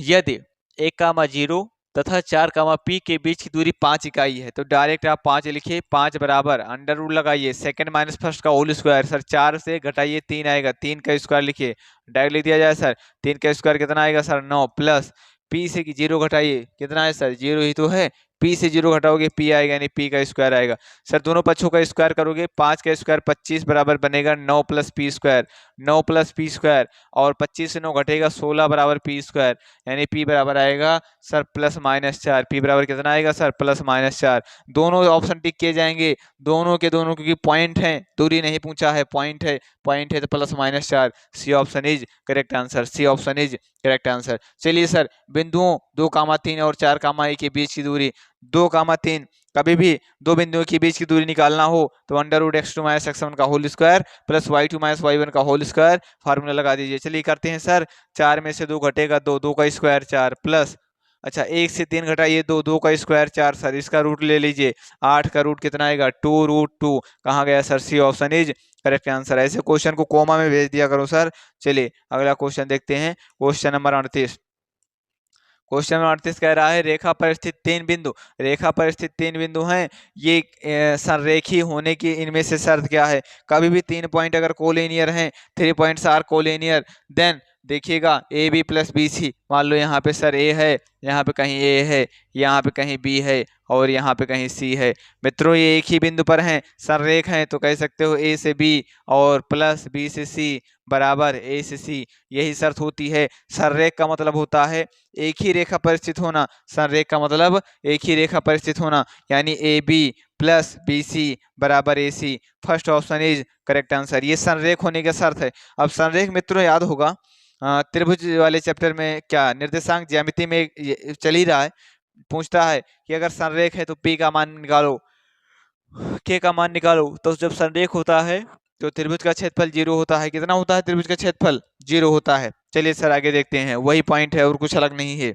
यदि 1, 0 तथा 4, P के बीच की दूरी 5 इकाई है। तो डायरेक्ट आप 5 लिखिए, 5 बराबर अंडर रूट लगाइए सेकंड माइनस फर्स्ट का होल स्क्वायर। सर 4 से घटाइए 3 आएगा, 3 का स्क्वायर लिखिए, डायरेक्ट लिख दिया जाए सर। 3 का स्क्वायर कितना आएगा सर 9, प्लस P से 0 घटाइए, कितना है सर 0 ही तो है। P से 0 घटाओगे P आएगा, यानी P का स्क्वायर आएगा। सर दोनों पक्षों का स्क्वायर करोगे, 5 का स्क्वायर 25 बराबर बनेगा 9 plus P square, 9 plus P square, और 25 से 9 घटेगा 16 बराबर P स्क्वायर, यानी P बराबर आएगा सर +-4। P बराबर कितना आएगा सर +-4। दोनों ऑप्शन टिक किए जाएंगे, दोनों के दोनों, क्योंकि पॉइंट है, दूरी नहीं पूछा है, पॉइंट है, पॉइंट है तो +-4। C option is correct answer, C option is correct answer. चलिए सर बिंदुओं 2, 3 और 4, के बीच की दूरी 2, 3, कभी भी दो बिंदुओं के बीच की दूरी निकालना हो तो √x2 - x1 का whole square plus y2 - y1 का होल स्क्वायर फार्मूला लगा दीजिए। चलिए करते हैं सर, 4 में से 2 घटेगा 2, 2 का स्क्वायर 4 प्लस, अच्छा 1 से 3 घटाइए 2, 2 का स्क्वायर 4 सर, इसका रूट ले लीजिए, 8 का रूट कितना आएगा 2√2। कहाँ गया sir, C option is correct answer. ऐसे क्वेश्चन को कोमा में भेज दिया करो सर। चलिए अगला क्वेश्चन देखते हैं, क्वेश्चन नंबर 38। क्वेश्चन नंबर 38 कह रहा है रेखा पर स्थित 3 बिंदु, रेखा पर स्थित 3 बिंदु हैं, ये संरेखी होने की इनमें से शर्त क्या है। कभी भी 3 पॉइंट अगर कोलिनियर हैं, 3 पॉइंट्स आर कोलिनियर, देन देखिएगा A B plus B C. मान लो यहाँ पे सर ए है, यहाँ पे कहीं ए है, यहाँ पे कहीं बी है और यहाँ पे कहीं सी है। मित्रों ये एक ही बिंदु पर हैं, संरेख हैं, तो कह सकते हो ए से बी और प्लस बी से सी बराबर ए से सी, यही शर्त होती है। संरेख का मतलब होता है एक ही रेखा पर स्थित होना, संरेख का मतलब एक ही रेखा पर स्थित होना, यानी A B plus B C बराबर A C. First option is correct answer, ये संरेख होने का शर्त है। अब संरेख मित्रों याद होगा त्रिभुज वाले चैप्टर में, क्या निर्देशांक ज्यामिति में चल ही रहा है, पूछता है कि अगर संरेख है तो P का मान निकालो, K का मान निकालो। तो जब संरेख होता है तो त्रिभुज का क्षेत्रफल 0 होता है। कितना होता है त्रिभुज का क्षेत्रफल, 0 होता है। चलिए सर आगे देखते हैं, वही पॉइंट है और कुछ अलग नहीं है।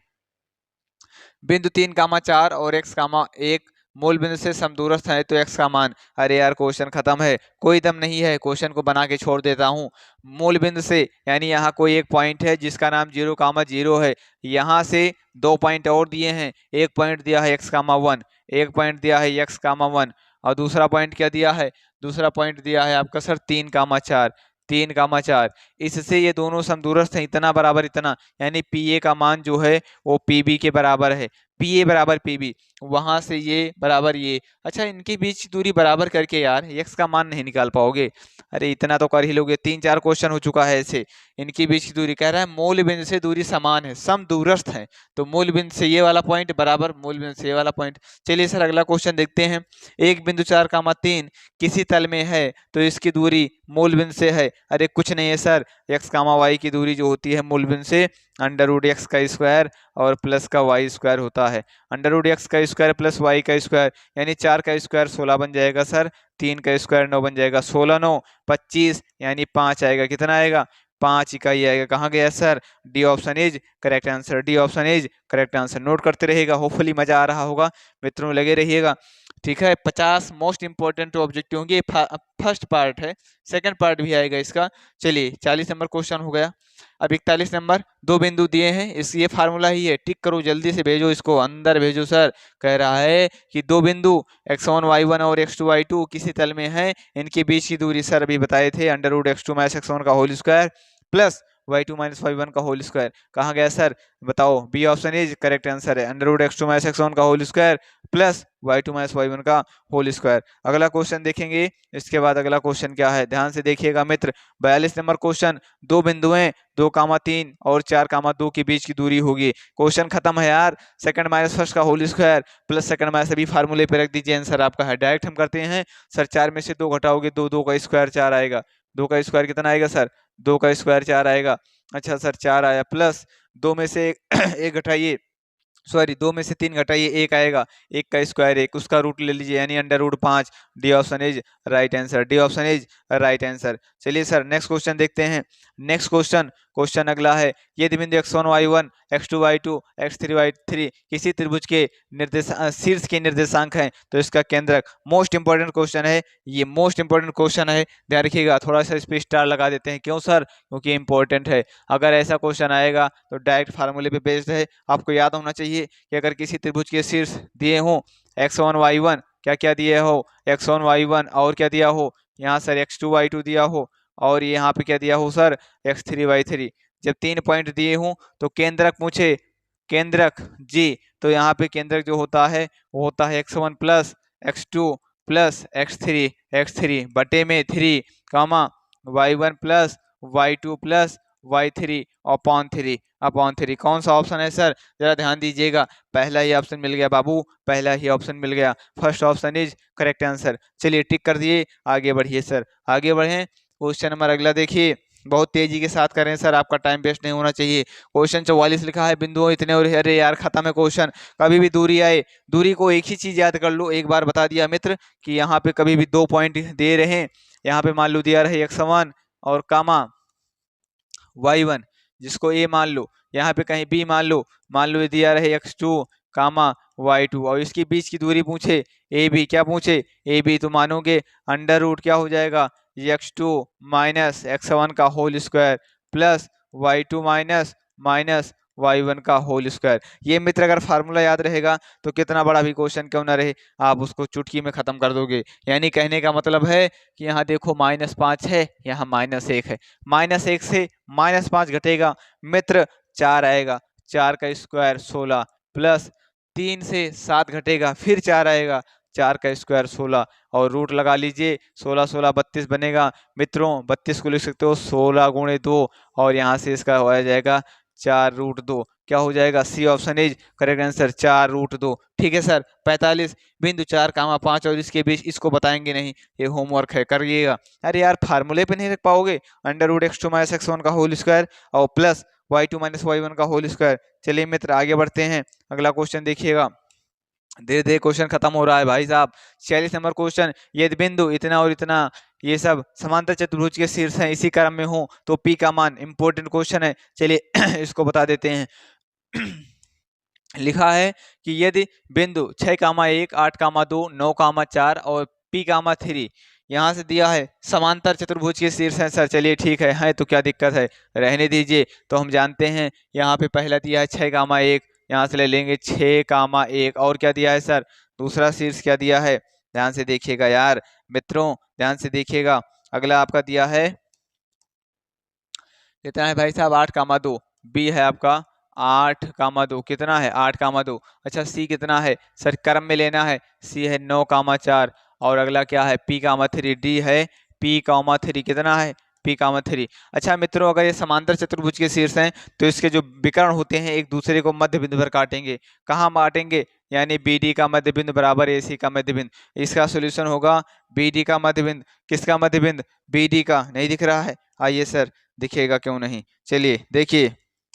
बिंदु 3, 4 और x, 1 मूल बिंदु से समदूरस्थ है तो x का मान, अरे यार क्वेश्चन खत्म है, कोई दम नहीं है, क्वेश्चन को बना के छोड़ देता हूँ। मूल बिंदु से यानी यहाँ कोई एक पॉइंट है जिसका नाम 0, 0 है, यहाँ से 2 पॉइंट और दिए हैं, एक पॉइंट दिया है x, 1, एक पॉइंट दिया है x, 1 और दूसरा पॉइंट क्या दिया है, दूसरा पॉइंट दिया है आपका सर 3, 4, 3, 4। इससे ये दोनों समदूरस्थ हैं, इतना बराबर इतना, यानी पी ए का मान जो है वो पी बी के बराबर है। पी ए बराबर पी बी, वहां से ये बराबर ये। अच्छा, इनके बीच की दूरी बराबर करके यार एक्स का मान नहीं निकाल पाओगे। अरे इतना तो कर ही लोगे, 3-4 क्वेश्चन हो चुका है ऐसे। इनके बीच की दूरी कह रहा है मूल बिंदु से दूरी समान है, सम दूरस्थ है, तो मूल बिंदु से ये वाला पॉइंट बराबर मूल बिंदु से ये वाला पॉइंट। चलिए सर अगला क्वेश्चन देखते हैं। एक बिंदु 4,3 किसी तल में है तो इसकी दूरी मूल बिंदु से है। अरे कुछ नहीं है सर, एक्स कामा वाई की दूरी जो होती है मूल बिंदु से अंडर रूट एक्स का स्क्वायर और प्लस का वाई स्क्वायर होता है। अंडर रूट एक्स का स्क्वायर प्लस वाई का स्क्वायर, यानी 4 का स्क्वायर 16 बन जाएगा सर, 3 का स्क्वायर 9 बन जाएगा, 16 9 25, यानी 5 आएगा। कितना आएगा? 5 इकाई आएगा। कहाँ गया sir? D option is correct answer, D option is correct answer. Note करते रहेगा, होपफुली मजा आ रहा होगा मित्रों, लगे रहिएगा। ठीक है, 50 मोस्ट इंपॉर्टेंट ऑब्जेक्टिव होंगे, फर्स्ट पार्ट है, सेकंड पार्ट भी आएगा इसका। चलिए 40 नंबर क्वेश्चन हो गया। अब 41 नंबर, दो बिंदु दिए हैं, इस ये फार्मूला ही है, टिक करो जल्दी से, भेजो इसको अंदर भेजो सर। कह रहा है कि दो बिंदु x1 y1 और x2 y2 किसी तल में है, इनके बीच की दूरी सर अभी बताए थे under root x2 minus x1 का whole square plus y2 minus y1 का होल स्क्वायर। कहाँ गया सर? बताओ, B option is correct answer है, under root x2 minus x1 का whole square plus y2 minus y1 का होल स्क्वायर। अगला question देखेंगे, इसके बाद अगला क्वेश्चन क्या है, ध्यान से देखिएगा मित्र। 42 नंबर क्वेश्चन, दो बिंदुएं 2,3 और 4,2 के बीच की दूरी होगी। क्वेश्चन खत्म है यार। सेकंड माइनस फर्स्ट का whole square plus second minus, अभी फार्मूले पे रख दीजिए, आंसर आपका है। डायरेक्ट हम करते हैं सर, 4 में से 2 घटाओगे 2, 2 का स्क्वायर 4 आएगा, 2 का स्क्वायर कितना आएगा सर? 2 का स्क्वायर 4 आएगा। अच्छा सर 4 आया, प्लस 2 में से एक घटाइए, सॉरी 2 में से 3 घटाइए, 1 आएगा, 1 का स्क्वायर 1, उसका रूट ले लीजिए, यानी under root 5। D option is right answer, D option is right answer. चलिए सर नेक्स्ट क्वेश्चन देखते हैं। नेक्स्ट क्वेश्चन अगला है, यदि बिंदु x1 y1 x2 y2 x3 y3 किसी त्रिभुज के शीर्ष के निर्देशांक हैं तो इसका केंद्रक। मोस्ट इंपॉर्टेंट क्वेश्चन है ये, मोस्ट इंपॉर्टेंट क्वेश्चन है, ध्यान रखिएगा। थोड़ा सा इस पे स्टार लगा देते हैं, क्यों सर? क्योंकि इंपॉर्टेंट है। अगर ऐसा क्वेश्चन आएगा तो डायरेक्ट फार्मूले पे बेस्ड है, आपको याद होना चाहिए कि अगर किसी त्रिभुज के शीर्ष दिए हों x1 y1, क्या क्या दिए हो? x1 y1, और क्या दिया हो यहाँ सर? x2 y2 दिया हो, और यहाँ पे क्या दिया हो सर? x3 y3। जब 3 पॉइंट दिए हों तो केंद्रक पूछे, केंद्रक जी, तो यहाँ पे केंद्रक जो होता है वो होता है x1 plus x2 plus x3 बटे में 3 कामा y1 plus y2 plus y3 upon 3। कौन सा ऑप्शन है सर? जरा ध्यान दीजिएगा, पहला ही ऑप्शन मिल गया बाबू, पहला ही ऑप्शन मिल गया, first option is correct answer. चलिए टिक कर दिए, आगे बढ़िए सर, आगे बढ़े। क्वेश्चन नंबर अगला देखिए, बहुत तेजी के साथ करें सर, आपका टाइम वेस्ट नहीं होना चाहिए। क्वेश्चन 44 लिखा है, बिंदुओं इतने और, अरे यार खत्म है क्वेश्चन। कभी भी दूरी आए, दूरी को एक ही चीज याद कर लो, एक बार बता दिया मित्र कि यहाँ पे कभी भी 2 पॉइंट दे रहे हैं, यहाँ पे मान लो दिया रहे x1 और कामा y1, जिसको a मान लो, यहाँ पे कहीं b मान लो ये दिया रहे x2 कामा y2, और इसके बीच की दूरी पूछे ए बी, क्या पूछे? ए बी, तो मानोगे अंडर रूट क्या हो जाएगा? x2 माइनस x1 का whole square plus y2 minus y1 का होल स्क्वायर। ये मित्र अगर फार्मूला याद रहेगा तो कितना बड़ा भी क्वेश्चन क्यों ना रहे, आप उसको चुटकी में खत्म कर दोगे। यानी कहने का मतलब है कि यहाँ देखो -5 है, यहाँ -1 है, -1 से -5 घटेगा मित्र 4 आएगा, 4 का स्क्वायर 16 प्लस 3 से 7 घटेगा, फिर 4 आएगा, 4 का स्क्वायर 16, और रूट लगा लीजिए, 16 16 32 बनेगा मित्रों। 32 को लिख सकते हो 16 गुणे 2, और यहाँ से इसका हो जाएगा 4√2। क्या हो जाएगा? C option is correct answer, 4√2। ठीक है सर। 45 बिंदु 4,5 और इसके बीच, इसको बताएंगे नहीं, ये होमवर्क है, करिएगा। अरे यार फार्मूले पे नहीं रख पाओगे, under root x2 minus x1 का होल स्क्वायर और प्लस y2 माइनस y1 का होल स्क्वायर। चलिए मित्र आगे बढ़ते हैं, अगला क्वेश्चन देखिएगा, धीरे धीरे क्वेश्चन खत्म हो रहा है भाई साहब। 46 नंबर क्वेश्चन, यदि बिंदु इतना और इतना ये सब समांतर चतुर्भुज के शीर्ष हैं इसी क्रम में हो तो P का मान। इंपॉर्टेंट क्वेश्चन है, चलिए इसको बता देते हैं। लिखा है कि यदि बिंदु 6,1 8,2 9,4 और P,3 यहाँ से दिया है, समांतर चतुर्भुज के शीर्ष हैं सर। चलिए ठीक है तो क्या दिक्कत है, रहने दीजिए। तो हम जानते हैं यहाँ पे पहला दिया है 6,1, यहाँ से ले लेंगे 6,1, और क्या दिया है सर? दूसरा शीर्ष क्या दिया है? ध्यान से देखिएगा यार मित्रों, ध्यान से देखिएगा। अगला आपका दिया है कितना है भाई साहब? 8,2, बी है आपका 8,2 कितना है 8,2। अच्छा सी कितना है सर, क्रम में लेना है, सी है 9,4 और अगला क्या है P,3, डी है P,3 कितना है P,3। अच्छा मित्रों, अगर ये समांतर चतुर्भुज के शीर्ष हैं तो इसके जो विकर्ण होते हैं एक दूसरे को मध्य बिंदु पर काटेंगे। कहाँ बांटेंगे, यानी BD का मध्य बिंदु बराबर AC का मध्य बिंदु। इसका सोल्यूशन होगा BD का मध्य बिंदु, किसका मध्य बिंदु BD का, नहीं दिख रहा है, आइए सर दिखेगा क्यों नहीं, चलिए देखिए,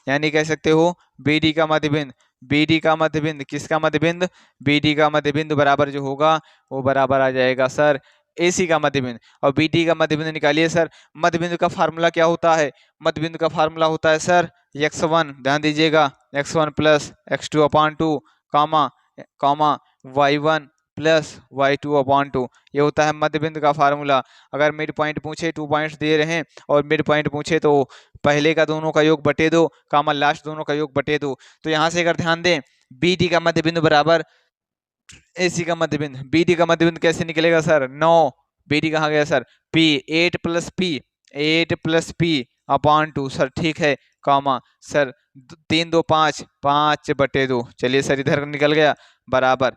यानी कह सकते हो BD का मध्य बिंदु, BD का मध्य बिंदु किसका मध्य बिंदु BD का मध्य बिंदु बराबर जो होगा वो बराबर आ जाएगा सर AC का मध्य बिंदु। और BD का मध्य बिंदु निकालिए सर। मध्य बिंदु का फार्मूला क्या होता है, मध्य बिंदु का फार्मूला होता है सर x1, ध्यान दीजिएगा, x1 plus x2 upon 2 comma y1 plus y2 upon 2, ये होता है मध्य बिंदु का फार्मूला। अगर मिड पॉइंट पूछे 2 पॉइंट्स दे रहे हैं और मिड पॉइंट पूछे तो पहले का दोनों का योग बटे 2 कॉमा लास्ट दोनों का योग बटे 2। तो यहाँ से अगर ध्यान दें BD का मध्य बिंदु बराबर AC का मध्य बिंदु, BD का मध्य बिंदु कैसे निकलेगा सर 9, BD कहाँ गया sir P, 8 plus P upon 2 sir, ठीक है, कॉमा सर 3 2 5 5 बटे 2, चलिए सर इधर निकल गया बराबर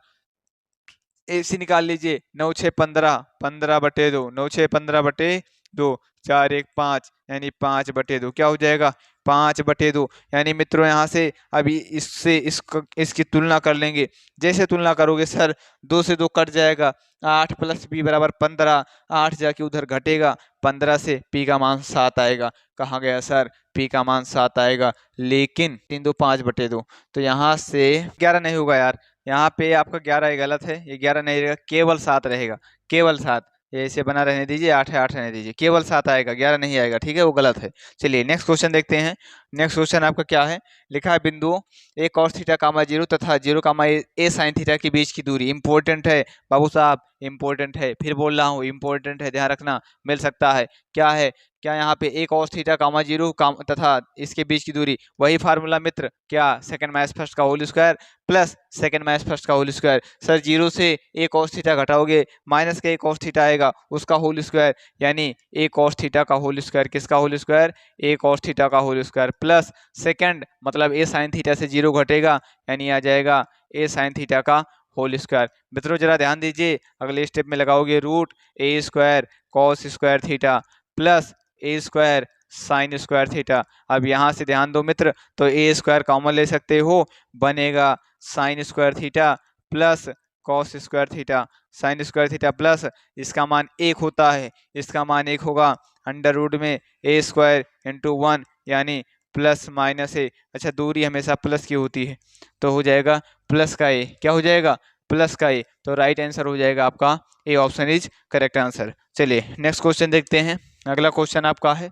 AC निकाल लीजिए 9 6 15 15 बटे 2, 9 6 15 बटे 2, 4 1 5 यानी 5 बटे 2 क्या हो जाएगा 5 बटे 2। यानी मित्रों यहाँ से अभी इससे इसकी तुलना कर लेंगे, जैसे तुलना करोगे सर 2 से 2 कट जाएगा, 8 प्लस P बराबर 15, 8 जाके उधर घटेगा, 15 से P का मान 7 आएगा। कहाँ गया सर P का मान 7 आएगा, लेकिन 3 2 5 बटे 2, तो यहाँ से 11 नहीं होगा यार, यहाँ पे आपका 11 ये गलत है, ये 11 नहीं रहेगा, केवल 7 रहेगा, केवल 7, ये ऐसे बना रहने दीजिए, 8 है 8 रहने दीजिए, केवल 7 आएगा, 11 नहीं आएगा, ठीक है, वो गलत है। चलिए नेक्स्ट क्वेश्चन देखते हैं। नेक्स्ट क्वेश्चन आपका क्या है, लिखा है बिंदुओं a cos थीटा कामा 0 तथा 0 कामा a sin थीटा के बीच की दूरी इंपॉर्टेंट है बाबू साहब, इंपॉर्टेंट है, फिर बोल रहा हूँ इंपॉर्टेंट है, ध्यान रखना, मिल सकता है। क्या है, क्या यहाँ पे a cos थीटा कामा 0 तथा इसके बीच की दूरी, वही फार्मूला मित्र, क्या सेकंड माइनस फर्स्ट का whole square plus second minus first का होल स्क्वायर। सर 0 से a cos थीटा घटाओगे माइनस का a cos थीटा आएगा उसका होल स्क्वायर, यानी a cos थीटा का होल स्क्वायर, किसका whole square a cos theta का होल स्क्वायर प्लस सेकंड मतलब a sin थीटा से 0 घटेगा, यानी आ जाएगा a sin थीटा का होल स्क्वायर। मित्रों जरा ध्यान दीजिए, अगले स्टेप में लगाओगे root a square cos square theta plus a square sine square theta. अब यहाँ से ध्यान दो मित्र, तो a स्क्वायर कॉमन ले सकते हो, बनेगा sign square theta plus cos square theta, sign square theta plus इसका मान 1 होता है, इसका मान 1 होगा अंडर रूट में a स्क्वायर इंटू 1 यानी प्लस माइनस a। अच्छा दूरी हमेशा प्लस की होती है, तो हो जाएगा प्लस का a, क्या हो जाएगा प्लस का a, तो राइट आंसर हो जाएगा आपका A option is correct answer. चलिए नेक्स्ट क्वेश्चन देखते हैं। अगला क्वेश्चन आपका है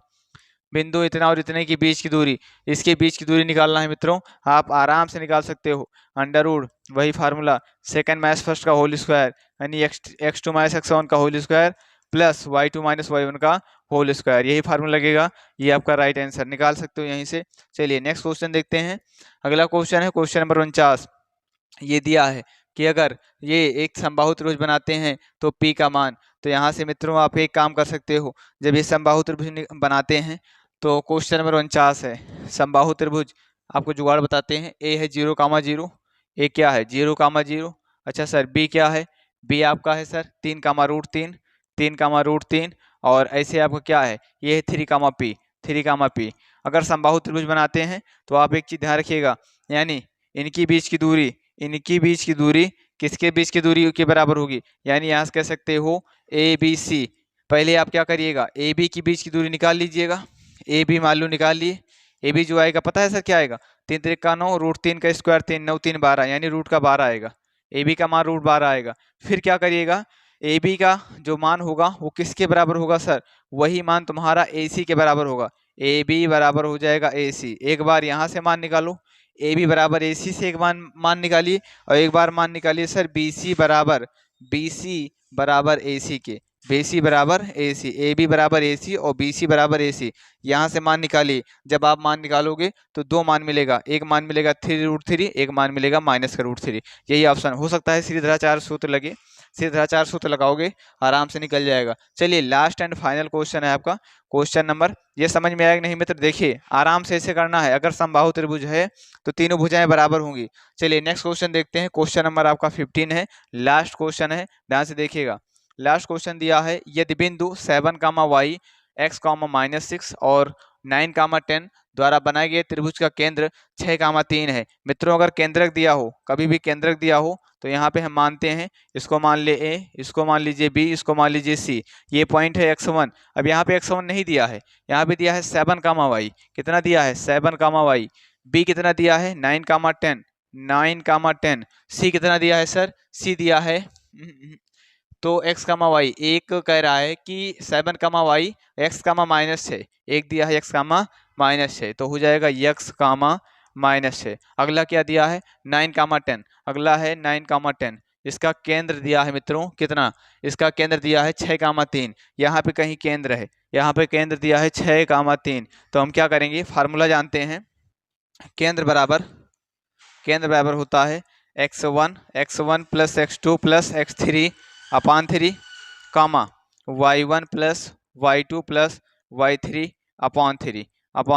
बिंदु इतना और इतने के बीच की दूरी, इसके बीच की दूरी निकालना है मित्रों, आप आराम से निकाल सकते हो, अंडर रूट वही फार्मूला सेकंड माइनस फर्स्ट का होल स्क्वायर यानी x2 माइनस x1 का whole square plus y2 minus y1 का होल स्क्वायर, यही फार्मूला लगेगा, ये आपका राइट आंसर निकाल सकते हो यहीं से। चलिए नेक्स्ट क्वेश्चन देखते हैं। अगला क्वेश्चन है क्वेश्चन नंबर 49। ये दिया है कि अगर ये एक समबाहु त्रिभुज बनाते हैं तो P का मान, तो यहाँ से मित्रों आप एक काम कर सकते हो, जब ये समबाहु त्रिभुज बनाते हैं तो क्वेश्चन नंबर 49 है समबाहु त्रिभुज, आपको जुगाड़ बताते हैं, A है 0,0, A क्या है 0,0, अच्छा सर B क्या है, B आपका है सर 3,√3, 3,√3 और ऐसे आपका क्या है ये है 3,P, 3,P। अगर समबाहु त्रिभुज बनाते हैं तो आप एक चीज ध्यान रखिएगा, यानी इनकी बीच की दूरी, इनकी बीच की दूरी किसके बीच की दूरी के बराबर होगी, यानी यहाँ से कह सकते हो ABC। पहले आप क्या करिएगा AB की बीच की दूरी निकाल लीजिएगा, AB मान लो निकाल लिए, AB जो आएगा पता है सर क्या आएगा 3 3 का 9, √3 का स्क्वायर 3 9 3 12 यानी रूट का 12 आएगा, AB का मान √12 आएगा। फिर क्या करिएगा AB का जो मान होगा वो किसके बराबर होगा सर, वही मान तुम्हारा AC के बराबर होगा, AB बराबर हो जाएगा AC। एक बार यहाँ से मान निकालो, AB बराबर AC से एक मान निकालिए और एक बार मान निकालिए सर BC बराबर AC के, BC बराबर AC, AB बराबर AC और BC बराबर AC। यहाँ से मान निकालिए, जब आप मान निकालोगे तो दो मान मिलेगा, एक मान मिलेगा 3√3, एक मान मिलेगा -√3, यही ऑप्शन हो सकता है सीधाचार सूत्र लगे सीधे धरा 4 सूत्र लगाओगे, आराम से निकल जाएगा। चलिए लास्ट एंड फाइनल क्वेश्चन है आपका, क्वेश्चन नंबर, ये समझ में आया कि नहीं मित्र? देखिए आराम से ऐसे करना है, अगर समबाहु त्रिभुज है तो तीनों भुजाएं बराबर होंगी। चलिए नेक्स्ट क्वेश्चन देखते हैं, क्वेश्चन नंबर आपका 15 है, लास्ट क्वेश्चन है, ध्यान से देखिएगा। लास्ट क्वेश्चन दिया है, यदि बिंदु 7, y x, और 9, 10 द्वारा बनाए गए त्रिभुज का केंद्र 6, 3 है। मित्रों अगर केंद्रक दिया हो, कभी भी केंद्रक दिया हो तो यहाँ पे हम मानते हैं, इसको मान ले a, इसको मान लीजिए b, इसको मान लीजिए c। ये पॉइंट है x1। अब यहाँ पे x1 नहीं दिया है, यहाँ पे दिया है 7, y। कितना दिया है? 7, y। b कितना दिया है? 9, 10। 9, 10। c कितना दिया है सर? c दिया है तो x, y, एक कह रहा है कि 7, y x, -6, एक दिया है x, -6, तो हो जाएगा x, -6। अगला क्या दिया है? 9, 10। अगला है 9, 10। इसका केंद्र दिया है मित्रों कितना? इसका केंद्र दिया है 6, 3। यहाँ पे कहीं केंद्र है, यहाँ पे केंद्र दिया है 6, 3। तो हम क्या करेंगे? फार्मूला जानते हैं, केंद्र बराबर होता है x1 plus x2 plus x3 अपान 3, y1 plus y2 plus y3 अपान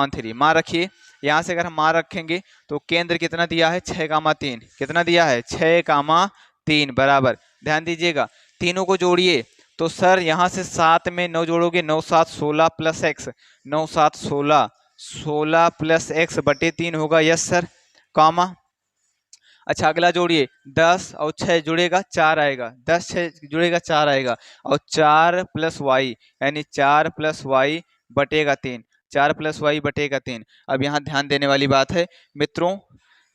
3। मान रखिए, यहाँ से अगर हम मान रखेंगे तो केंद्र कितना दिया है? 6, 3। कितना दिया है? 6, 3 बराबर। ध्यान दीजिएगा, तीनों को जोड़िए तो सर यहाँ से 7 में 9 जोड़ोगे, 9, 7, 16 प्लस x, 9, 7, 16, 16 प्लस x बटे 3 होगा। यस सर, कामा। अच्छा अगला जोड़िए, 10 और 6 जुड़ेगा 4 आएगा, 10 6 जुड़ेगा 4 आएगा, और 4 प्लस वाई यानी 4 प्लस वाई बटेगा 3, 4 प्लस वाई बटेगा 3। अब यहाँ ध्यान देने वाली बात है मित्रों,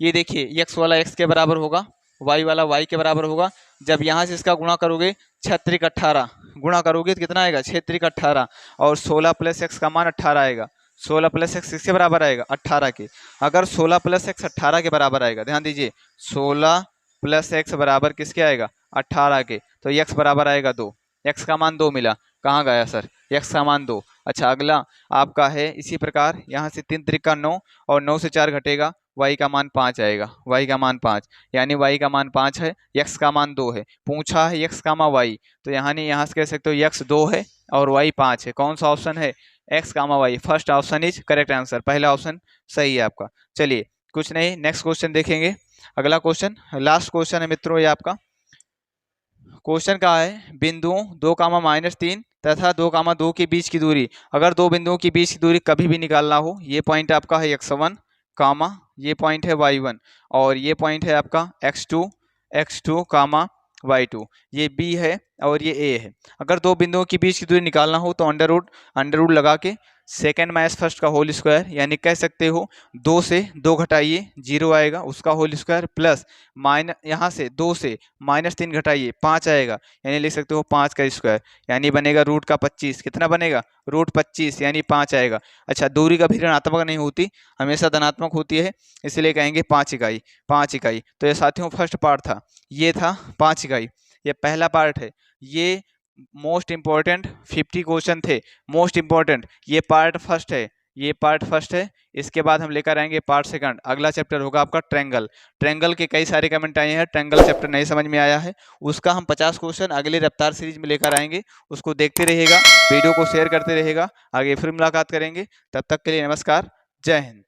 ये देखिए x वाला x के बराबर होगा, y वाला y के बराबर होगा। जब यहाँ से इसका गुणा करोगे 6 × 18 गुणा करोगे तो कितना आएगा? 6 × 18, और 16 प्लस x का मान 18 आएगा। 16 प्लस x किसके बराबर आएगा? 18 के। अगर 16 प्लस x 18 के बराबर आएगा, ध्यान दीजिए, 16 प्लस x बराबर किसके आएगा? 18 के। तो x बराबर आएगा 2, x का मान 2 मिला। कहाँ गया सर? x का मान 2। अच्छा अगला आपका है इसी प्रकार, यहाँ से 3 × 9 और 9 से 4 घटेगा, y का मान 5 आएगा, y का मान 5, यानी y का मान 5 है, x का मान 2 है। पूछा है x, y, तो यहाँ नहीं, यहाँ से कह सकते हो x 2 है और y 5 है। कौन सा ऑप्शन है? x, y। First option is correct answer, पहला ऑप्शन सही है आपका। चलिए कुछ नहीं, नेक्स्ट क्वेश्चन देखेंगे। अगला क्वेश्चन, लास्ट क्वेश्चन है मित्रों ये आपका। क्वेश्चन का है, बिंदुओं 2, -3 तथा 2, 2 के बीच की दूरी, अगर दो बिंदुओं के बीच की दूरी कभी भी निकालना हो, ये पॉइंट आपका है x1, ये पॉइंट है y1, और ये पॉइंट है आपका x2, y2, ये b है और ये a है। अगर दो बिंदुओं के बीच की दूरी निकालना हो तो अंडर रूट लगा के सेकेंड माइनस फर्स्ट का होल स्क्वायर, यानी कह सकते हो 2 से 2 घटाइए 0 आएगा, उसका होल स्क्वायर, प्लस यहाँ से 2 से -3 घटाइए 5 आएगा, यानी लिख सकते हो 5 का स्क्वायर, यानी बनेगा रूट का 25। कितना बनेगा? रूट 25, यानी 5 आएगा। अच्छा दूरी कभी ऋणात्मक नहीं होती, हमेशा धनात्मक होती है, इसलिए कहेंगे 5 इकाई, 5 इकाई। तो ये साथियों फर्स्ट पार्ट था, ये था 5 इकाई, ये पहला पार्ट है। ये मोस्ट इंपॉर्टेंट 50 क्वेश्चन थे, मोस्ट इंपॉर्टेंट ये पार्ट फर्स्ट है, ये पार्ट फर्स्ट है। इसके बाद हम लेकर आएंगे पार्ट सेकंड, अगला चैप्टर होगा आपका ट्रेंगल के कई सारे कमेंट आए हैं, ट्रेंगल चैप्टर नहीं समझ में आया है, उसका हम 50 क्वेश्चन अगले रफ्तार सीरीज में लेकर आएंगे, उसको देखते रहिएगा, वीडियो को शेयर करते रहिएगा। आगे फिर मुलाकात करेंगे, तब तक के लिए नमस्कार, जय हिंद।